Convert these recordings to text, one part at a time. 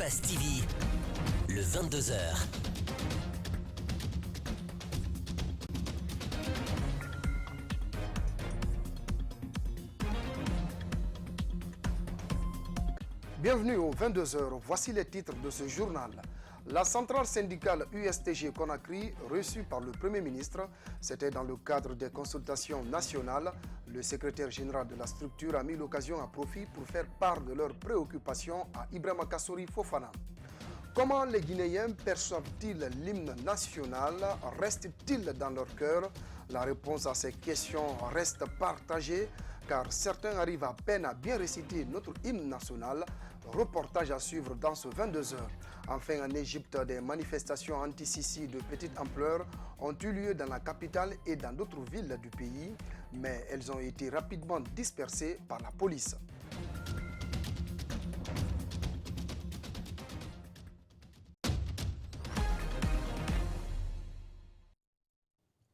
Espace TV, le 22h. Bienvenue aux 22h. Voici les titres de ce journal. La centrale syndicale USTG Conakry, reçue par le Premier ministre, c'était dans le cadre des consultations nationales. Le secrétaire général de la structure a mis l'occasion à profit pour faire part de leurs préoccupations à Ibrahima Kassori Fofana. Comment les Guinéens perçoivent-ils l'hymne national? Reste-t-il dans leur cœur? La réponse à ces questions reste partagée, car certains arrivent à peine à bien réciter notre hymne national. Reportage à suivre dans ce 22h. Enfin, en Égypte, des manifestations anti-Sisi de petite ampleur ont eu lieu dans la capitale et dans d'autres villes du pays, mais elles ont été rapidement dispersées par la police.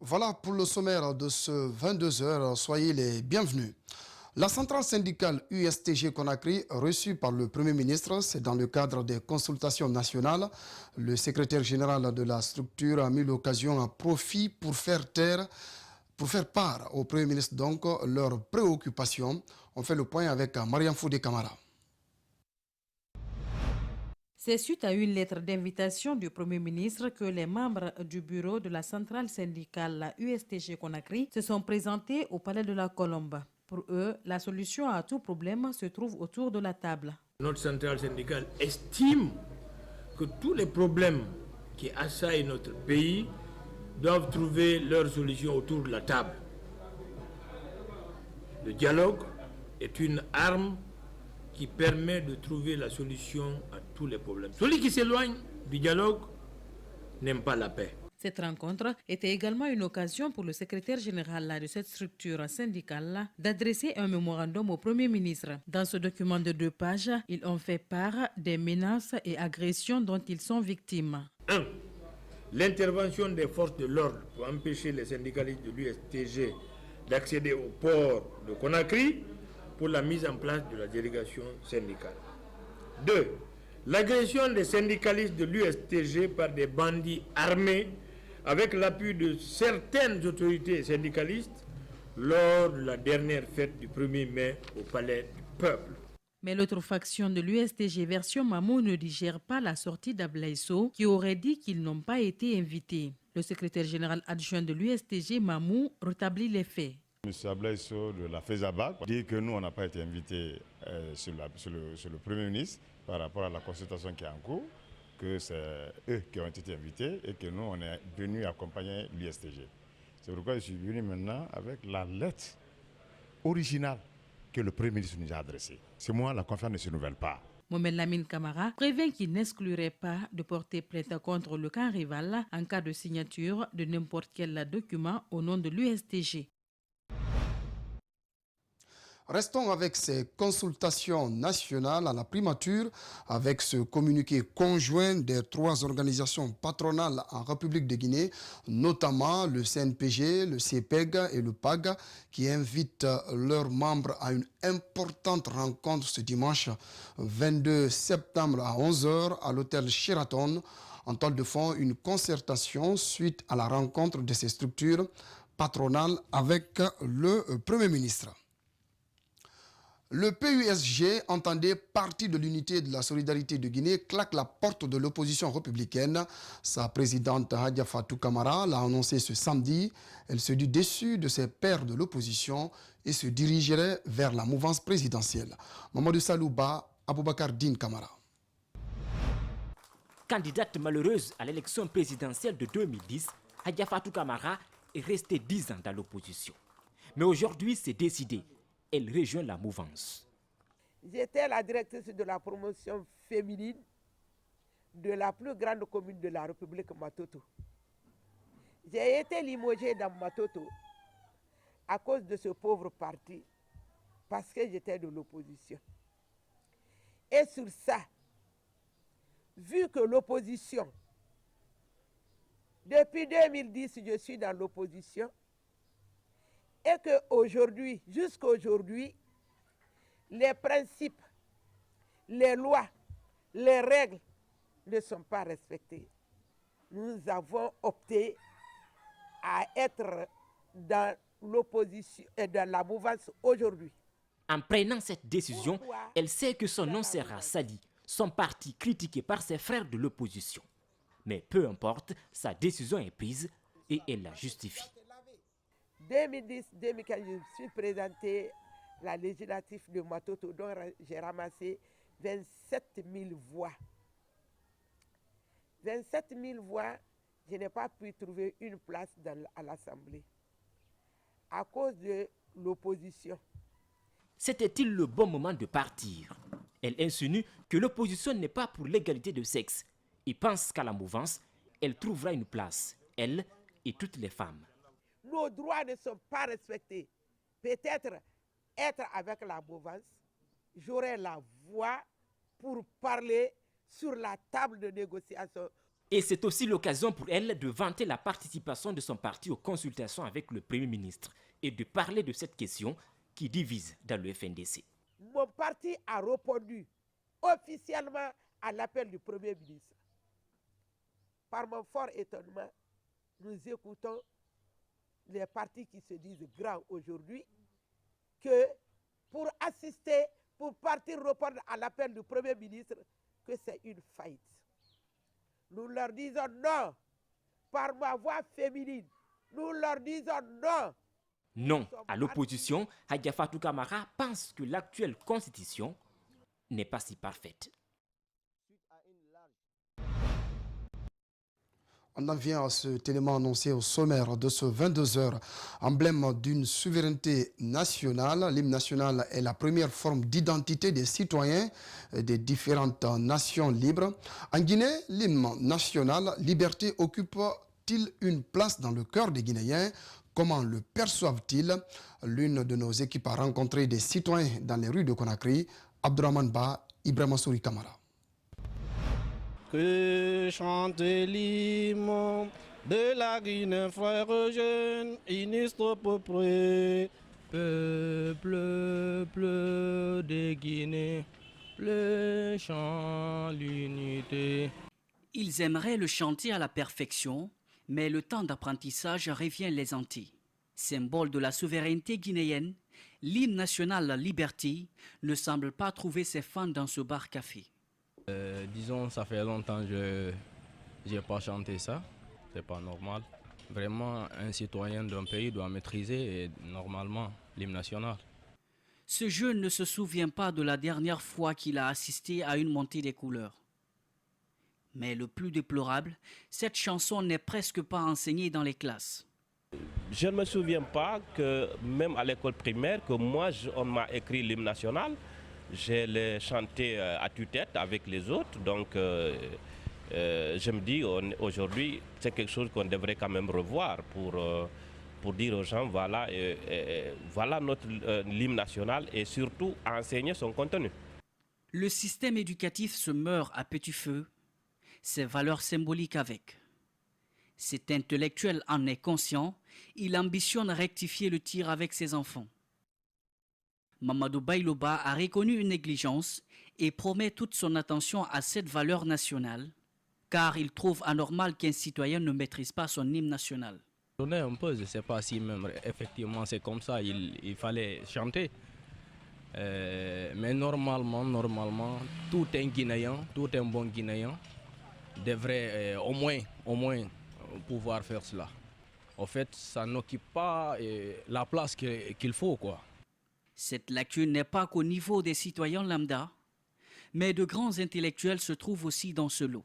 Voilà pour le sommaire de ce 22h. Soyez les bienvenus. La centrale syndicale USTG Conakry, reçue par le Premier ministre, c'est dans le cadre des consultations nationales. Le secrétaire général de la structure a mis l'occasion à profit pour faire part au Premier ministre donc leurs préoccupations. On fait le point avec Mariam Foudé Camara. C'est suite à une lettre d'invitation du Premier ministre que les membres du bureau de la centrale syndicale USTG Conakry se sont présentés au Palais de la Colombe. Pour eux, la solution à tout problème se trouve autour de la table. Notre centrale syndicale estime que tous les problèmes qui assaillent notre pays doivent trouver leur solution autour de la table. Le dialogue est une arme qui permet de trouver la solution à tous les problèmes. Celui qui s'éloigne du dialogue n'aime pas la paix. Cette rencontre était également une occasion pour le secrétaire général de cette structure syndicale d'adresser un mémorandum au Premier ministre. Dans ce document de 2 pages, ils ont fait part des menaces et agressions dont ils sont victimes. 1. L'intervention des forces de l'ordre pour empêcher les syndicalistes de l'USTG d'accéder au port de Conakry pour la mise en place de la délégation syndicale. 2. L'agression des syndicalistes de l'USTG par des bandits armés avec l'appui de certaines autorités syndicalistes lors de la dernière fête du 1er mai au Palais du Peuple. Mais l'autre faction de l'USTG version Mamou ne digère pas la sortie d'Ablaïso qui aurait dit qu'ils n'ont pas été invités. Le secrétaire général adjoint de l'USTG Mamou rétablit les faits. M. Ablaïso de la FESABA dit que nous, on n'a pas été invités sur le Premier ministre par rapport à la consultation qui est en cours, que c'est eux qui ont été invités et que nous, on est venus accompagner l'USTG. C'est pourquoi je suis venu maintenant avec la lettre originale que le Premier ministre nous a adressée. C'est moi, la confiance ne se renouvelle pas. Mohamed Lamine Camara prévient qu'il n'exclurait pas de porter plainte contre le camp rival en cas de signature de n'importe quel document au nom de l'USTG. Restons avec ces consultations nationales à la primature, avec ce communiqué conjoint des 3 organisations patronales en République de Guinée, notamment le CNPG, le CPEG et le PAG, qui invitent leurs membres à une importante rencontre ce dimanche 22 septembre à 11h à l'hôtel Sheraton. En toile de fond, une concertation suite à la rencontre de ces structures patronales avec le Premier ministre. Le PUSG, entendait partie de l'unité de la solidarité de Guinée, claque la porte de l'opposition républicaine. Sa présidente Hadia Fatou Camara l'a annoncé ce samedi. Elle se dit déçue de ses pairs de l'opposition et se dirigerait vers la mouvance présidentielle. Mamadou Salouba, Aboubakar Din Camara. Candidate malheureuse à l'élection présidentielle de 2010, Hadia Fatou Camara est restée 10 ans dans l'opposition. Mais aujourd'hui, c'est décidé. Elle rejoint la mouvance. J'étais la directrice de la promotion féminine de la plus grande commune de la République, Matoto. J'ai été limogée dans Matoto à cause de ce pauvre parti, parce que j'étais de l'opposition. Et sur ça, vu que l'opposition, depuis 2010, je suis dans l'opposition, et qu'aujourd'hui, jusqu'à aujourd'hui, les principes, les lois, les règles ne sont pas respectées, nous avons opté à être dans l'opposition et dans la mouvance aujourd'hui. En prenant cette décision, elle sait que son nom sera sali, son parti critiqué par ses frères de l'opposition. Mais peu importe, sa décision est prise et elle la justifie. 2010-2015, je suis présenté la législative de Matoto, dont j'ai ramassé 27 000 voix. 27 000 voix, je n'ai pas pu trouver une place à l'Assemblée à cause de l'opposition. C'était-il le bon moment de partir? Elle insinue que l'opposition n'est pas pour l'égalité de sexe et pense qu'à la mouvance, elle trouvera une place, elle et toutes les femmes. Nos droits ne sont pas respectés. Peut-être être avec la mouvance, j'aurai la voix pour parler sur la table de négociation. Et c'est aussi l'occasion pour elle de vanter la participation de son parti aux consultations avec le Premier ministre et de parler de cette question qui divise dans le FNDC. Mon parti a répondu officiellement à l'appel du Premier ministre. Par mon fort étonnement, nous écoutons les partis qui se disent grands aujourd'hui que pour assister, pour partir répondre à l'appel du Premier ministre, que c'est une faillite. Nous leur disons non, par ma voix féminine, nous leur disons non. Non à l'opposition, Hadja Fatou Camara pense que l'actuelle constitution n'est pas si parfaite. On en vient à cet élément annoncé au sommaire de ce 22h. Emblème d'une souveraineté nationale, l'hymne national est la première forme d'identité des citoyens des différentes nations libres. En Guinée, l'hymne national, liberté, occupe-t-il une place dans le cœur des Guinéens? Comment le perçoivent-ils? L'une de nos équipes a rencontré des citoyens dans les rues de Conakry. Abdourahmane Ba, Ibrahima Souri Kamara. Que chante l'hymne de la Guinée, frères jeunes, unistes peuple, peuple de Guinée, le chant l'unité. Ils aimeraient le chanter à la perfection, mais le temps d'apprentissage revient les hanter. Symbole de la souveraineté guinéenne, l'hymne national La Liberté ne semble pas trouver ses fans dans ce bar-café. Disons, ça fait longtemps que je n'ai pas chanté ça. C'est pas normal. Vraiment, un citoyen d'un pays doit maîtriser normalement l'hymne national. Ce jeune ne se souvient pas de la dernière fois qu'il a assisté à une montée des couleurs. Mais le plus déplorable, cette chanson n'est presque pas enseignée dans les classes. Je ne me souviens pas que même à l'école primaire, que moi, on m'a écrit l'hymne national. Je l'ai chanté à tue-tête avec les autres, donc je me dis aujourd'hui c'est quelque chose qu'on devrait quand même revoir pour dire aux gens voilà, voilà notre hymne national et surtout enseigner son contenu. Le système éducatif se meurt à petit feu, ses valeurs symboliques avec. Cet intellectuel en est conscient, il ambitionne à rectifier le tir avec ses enfants. Mamadou Bayloba a reconnu une négligence et promet toute son attention à cette valeur nationale, car il trouve anormal qu'un citoyen ne maîtrise pas son hymne national. Un peu, je ne sais pas si même effectivement c'est comme ça, il fallait chanter. Mais normalement, tout un Guinéen, tout un bon Guinéen devrait au moins pouvoir faire cela. En fait, ça n'occupe pas la place qu'il faut, quoi. Cette lacune n'est pas qu'au niveau des citoyens lambda, mais de grands intellectuels se trouvent aussi dans ce lot.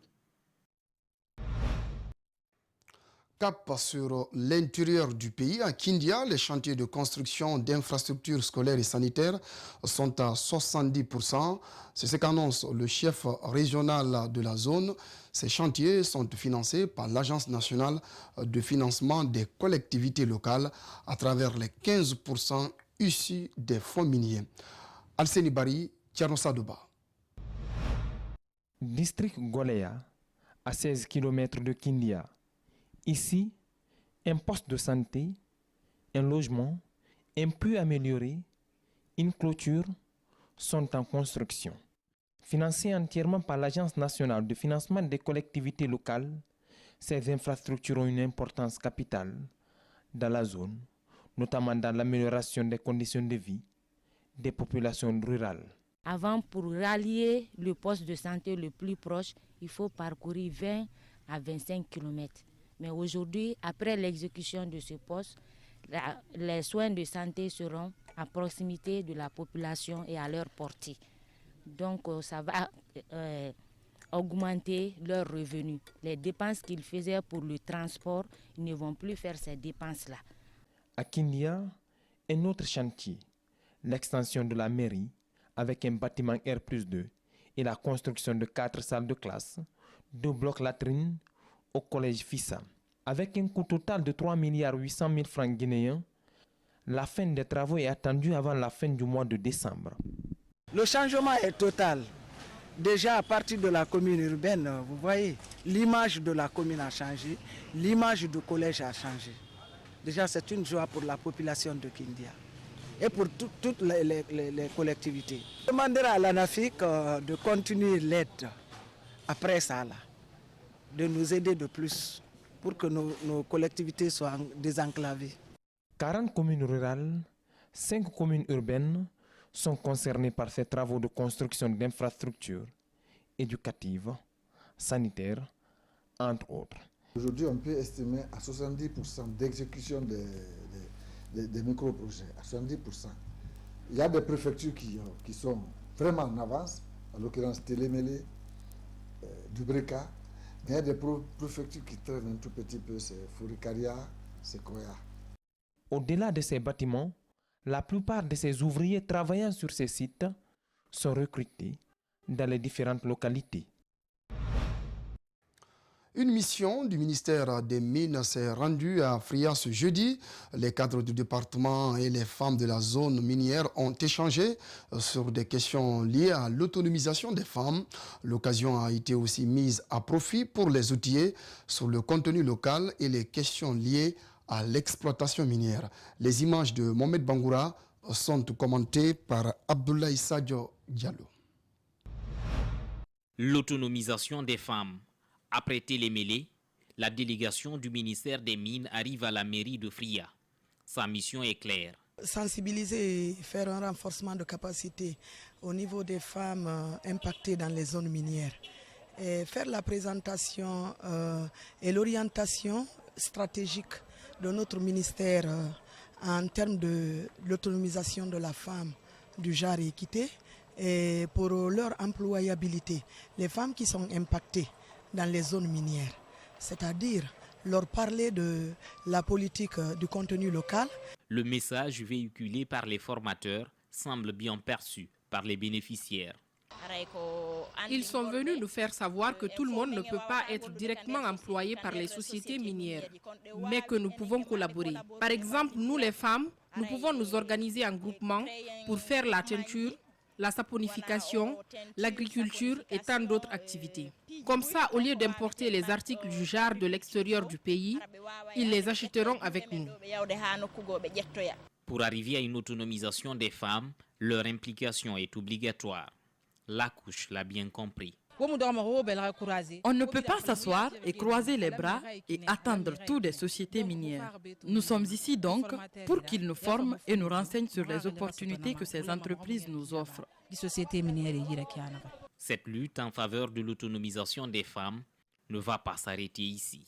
Cap sur l'intérieur du pays, à Kindia, les chantiers de construction d'infrastructures scolaires et sanitaires sont à 70%. C'est ce qu'annonce le chef régional de la zone. Ces chantiers sont financés par l'Agence nationale de financement des collectivités locales à travers les 15% issus des fonds miniers. Alseni Bari, Tierno Sadouba. District Golea, à 16 km de Kindia. Ici, un poste de santé, un logement, un peu amélioré, une clôture sont en construction. Financées entièrement par l'Agence nationale de financement des collectivités locales, ces infrastructures ont une importance capitale dans la zone, notamment dans l'amélioration des conditions de vie des populations rurales. Avant, pour rallier le poste de santé le plus proche, il faut parcourir 20 à 25 km. Mais aujourd'hui, après l'exécution de ce poste, les soins de santé seront à proximité de la population et à leur portée. Donc ça va augmenter leurs revenus. Les dépenses qu'ils faisaient pour le transport, ils ne vont plus faire ces dépenses-là. À Kindia, un autre chantier, l'extension de la mairie avec un bâtiment R+2 et la construction de 4 salles de classe, 2 blocs latrines au collège Fissa. Avec un coût total de 3,8 milliards francs guinéens, la fin des travaux est attendue avant la fin du mois de décembre. Le changement est total. Déjà à partir de la commune urbaine, vous voyez, l'image de la commune a changé, l'image du collège a changé. Déjà c'est une joie pour la population de Kindia et pour toutes les collectivités. Je demanderai à l'ANAFIC de continuer l'aide après ça, là, de nous aider de plus pour que nos collectivités soient désenclavées. 40 communes rurales, 5 communes urbaines sont concernées par ces travaux de construction d'infrastructures éducatives, sanitaires, entre autres. Aujourd'hui, on peut estimer à 70% d'exécution des micro-projets, à 70%. Il y a des préfectures qui sont vraiment en avance, en l'occurrence Télémélé, Dubreka. Il y a des préfectures qui traînent un tout petit peu, c'est Fourikaria, c'est Koya. Au-delà de ces bâtiments, la plupart de ces ouvriers travaillant sur ces sites sont recrutés dans les différentes localités. Une mission du ministère des Mines s'est rendue à Fria ce jeudi. Les cadres du département et les femmes de la zone minière ont échangé sur des questions liées à l'autonomisation des femmes. L'occasion a été aussi mise à profit pour les outiller sur le contenu local et les questions liées à l'exploitation minière. Les images de Mohamed Bangoura sont commentées par Abdoulaye Sadio Diallo. L'autonomisation des femmes. Après Télémélé, la délégation du ministère des Mines arrive à la mairie de Fria. Sa mission est claire. Sensibiliser et faire un renforcement de capacité au niveau des femmes impactées dans les zones minières. Et faire la présentation et l'orientation stratégique de notre ministère en termes de l'autonomisation de la femme, du genre et équité, et pour leur employabilité. Les femmes qui sont impactées dans les zones minières, c'est-à-dire leur parler de la politique du contenu local. Le message véhiculé par les formateurs semble bien perçu par les bénéficiaires. Ils sont venus nous faire savoir que tout le monde ne peut pas être directement employé par les sociétés minières, mais que nous pouvons collaborer. Par exemple, nous les femmes, nous pouvons nous organiser en groupement pour faire la teinture, la saponification, l'agriculture et tant d'autres activités. Comme ça, au lieu d'importer les articles du genre de l'extérieur du pays, ils les achèteront avec nous. Pour arriver à une autonomisation des femmes, leur implication est obligatoire. La couche l'a bien compris. On ne peut pas s'asseoir et croiser les bras et attendre tout des sociétés minières. Nous sommes ici donc pour qu'ils nous forment et nous renseignent sur les opportunités que ces entreprises nous offrent. Cette lutte en faveur de l'autonomisation des femmes ne va pas s'arrêter ici.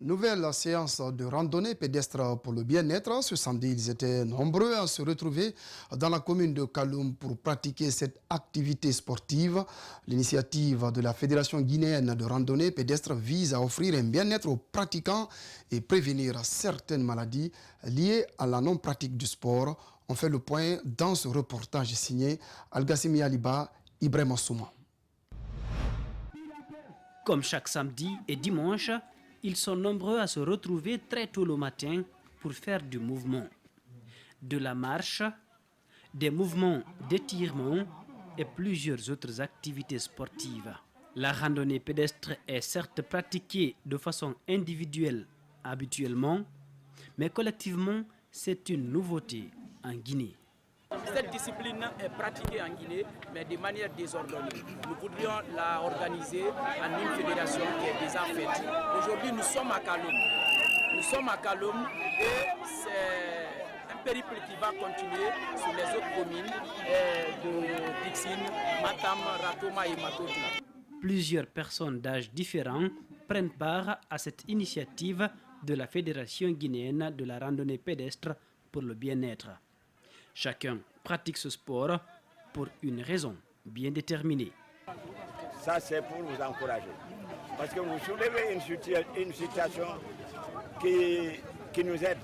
Nouvelle séance de randonnée pédestre pour le bien-être. Ce samedi, ils étaient nombreux à se retrouver dans la commune de Kaloum pour pratiquer cette activité sportive. L'initiative de la Fédération guinéenne de randonnée pédestre vise à offrir un bien-être aux pratiquants et prévenir certaines maladies liées à la non-pratique du sport. On fait le point dans ce reportage signé Al-Gassimi Aliba, Ibrahim Souma. Comme chaque samedi et dimanche, ils sont nombreux à se retrouver très tôt le matin pour faire du mouvement. De la marche, des mouvements d'étirement et plusieurs autres activités sportives. La randonnée pédestre est certes pratiquée de façon individuelle habituellement, mais collectivement, c'est une nouveauté en Guinée. Cette discipline est pratiquée en Guinée, mais de manière désordonnée. Nous voudrions la organiser en une fédération qui est déjà faite. Aujourd'hui, nous sommes à Kaloum. Nous sommes à Kaloum et c'est un périple qui va continuer sur les autres communes de Pixine, Matam, Ratoma et Matoto. Plusieurs personnes d'âge différents prennent part à cette initiative de la Fédération guinéenne de la randonnée pédestre pour le bien-être. Chacun pratique ce sport pour une raison bien déterminée. Ça, c'est pour vous encourager. Parce que vous soulevez une situation qui nous aide.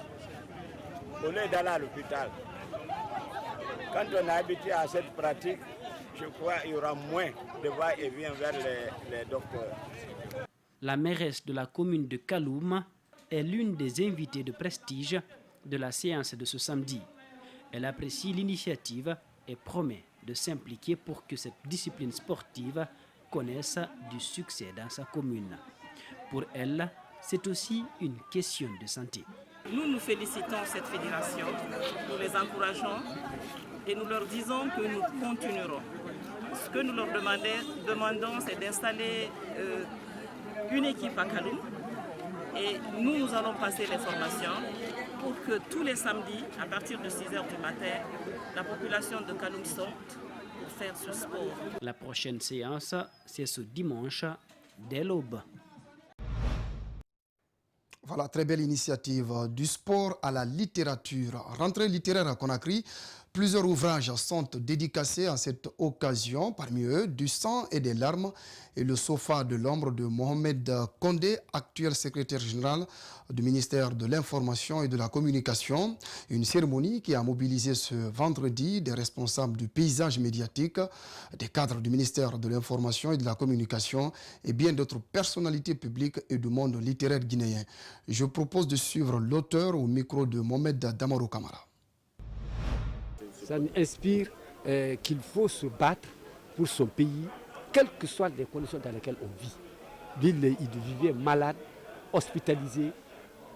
Au lieu d'aller à l'hôpital, quand on est habitué à cette pratique, je crois qu'il y aura moins de va-et-vient vers les docteurs. La mairesse de la commune de Kaloum est l'une des invitées de prestige de la séance de ce samedi. Elle apprécie l'initiative et promet de s'impliquer pour que cette discipline sportive connaisse du succès dans sa commune. Pour elle, c'est aussi une question de santé. Nous félicitons cette fédération, nous les encourageons et nous leur disons que nous continuerons. Ce que nous leur demandons, c'est d'installer une équipe à Kaloum et nous allons passer les formations pour que tous les samedis, à partir de 6h du matin, la population de Kaloum sorte pour faire ce sport. La prochaine séance, c'est ce dimanche dès l'aube. Voilà, très belle initiative. Du sport à la littérature. Rentrée littéraire à Conakry, plusieurs ouvrages sont dédicacés à cette occasion. Parmi eux, Du sang et des larmes et Le sofa de l'ombre de Mohamed Condé, actuel secrétaire général du ministère de l'Information et de la Communication. Une cérémonie qui a mobilisé ce vendredi des responsables du paysage médiatique, des cadres du ministère de l'Information et de la Communication et bien d'autres personnalités publiques et du monde littéraire guinéen. Je propose de suivre l'auteur au micro de Mohamed Damaro Kamara. Ça nous inspire qu'il faut se battre pour son pays, quelles que soient les conditions dans lesquelles on vit. Il vivait malade, hospitalisé,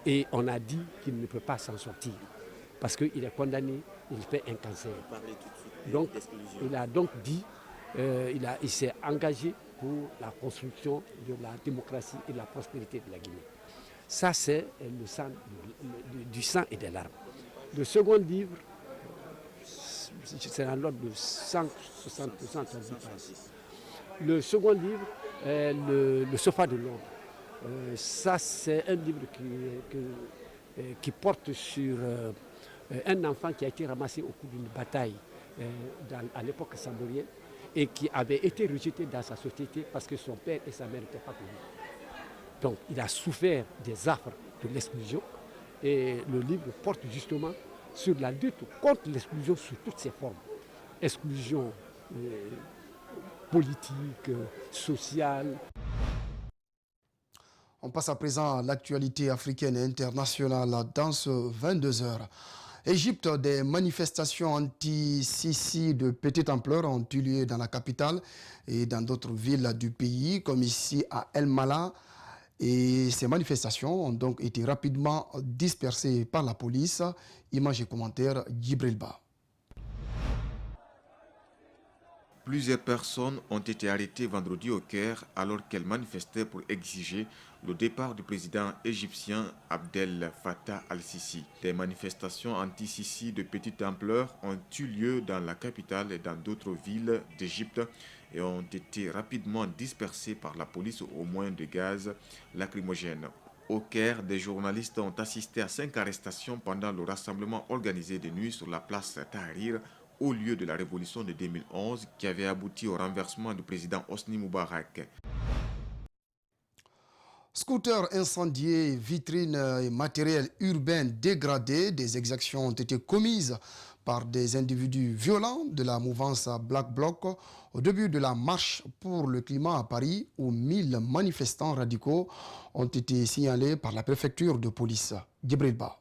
et on a dit qu'il ne peut pas s'en sortir parce qu'il est condamné, il fait un cancer. Donc, il a donc dit, il s'est engagé pour la construction de la démocratie et de la prospérité de la Guinée. Ça, c'est le sang, du sang et des larmes. Le second livre, c'est dans l'ordre de 160%. Le second livre, Le sofa de l'ombre. Ça, c'est un livre qui porte sur un enfant qui a été ramassé au cours d'une bataille à l'époque samborienne et qui avait été rejeté dans sa société parce que son père et sa mère n'étaient pas connus. Donc, il a souffert des affres de l'exclusion et le livre porte justement sur la lutte contre l'exclusion sous toutes ses formes. Exclusion politique, sociale. On passe à présent à l'actualité africaine et internationale dans ce 22h. Égypte, des manifestations anti-Sisi de petite ampleur ont eu lieu dans la capitale et dans d'autres villes du pays, comme ici à El Mala. Et ces manifestations ont donc été rapidement dispersées par la police. Images et commentaires, Djibril Ba. Plusieurs personnes ont été arrêtées vendredi au Caire alors qu'elles manifestaient pour exiger le départ du président égyptien Abdel Fattah al-Sisi. Des manifestations anti-Sisi de petite ampleur ont eu lieu dans la capitale et dans d'autres villes d'Égypte et ont été rapidement dispersées par la police au moyen de gaz lacrymogène. Au Caire, des journalistes ont assisté à 5 arrestations pendant le rassemblement organisé de nuit sur la place Tahrir, au lieu de la révolution de 2011 qui avait abouti au renversement du président Hosni Moubarak. Scooters incendiés, vitrines et matériel urbain dégradés, des exactions ont été commises par des individus violents de la mouvance Black Bloc au début de la marche pour le climat à Paris où 1000 manifestants radicaux ont été signalés par la préfecture de police. Djibril Ba.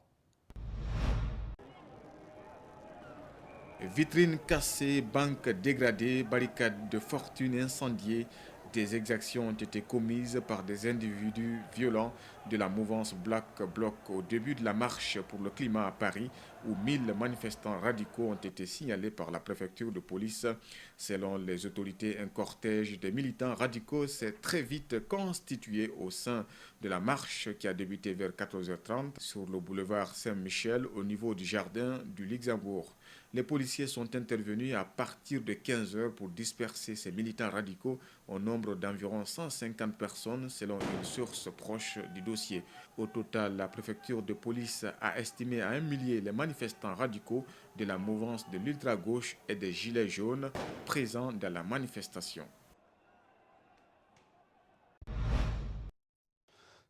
Vitrines cassées, banques dégradées, barricades de fortune incendiées, Des exactions ont été commises par des individus violents de la mouvance Black Bloc au début de la marche pour le climat à Paris, où 1000 manifestants radicaux ont été signalés par la préfecture de police. Selon les autorités, un cortège de militants radicaux s'est très vite constitué au sein de la marche qui a débuté vers 14h30 sur le boulevard Saint-Michel au niveau du jardin du Luxembourg. Les policiers sont intervenus à partir de 15h pour disperser ces militants radicaux au nombre d'environ 150 personnes selon une source proche du dossier. Au total, la préfecture de police a estimé à 1 millier les manifestants radicaux de la mouvance de l'ultra-gauche et des Gilets jaunes présents dans la manifestation.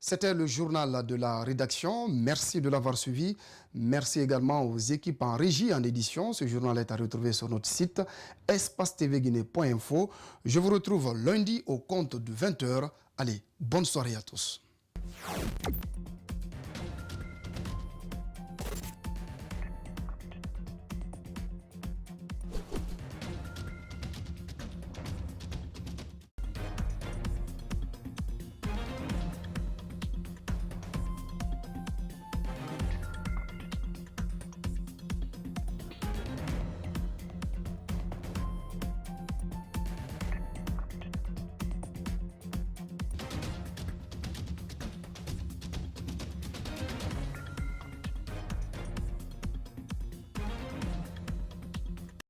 C'était le journal de la rédaction. Merci de l'avoir suivi. Merci également aux équipes en régie, en édition. Ce journal est à retrouver sur notre site espacetvguinée.info. Je vous retrouve lundi au compte de 20h. Allez, bonne soirée à tous.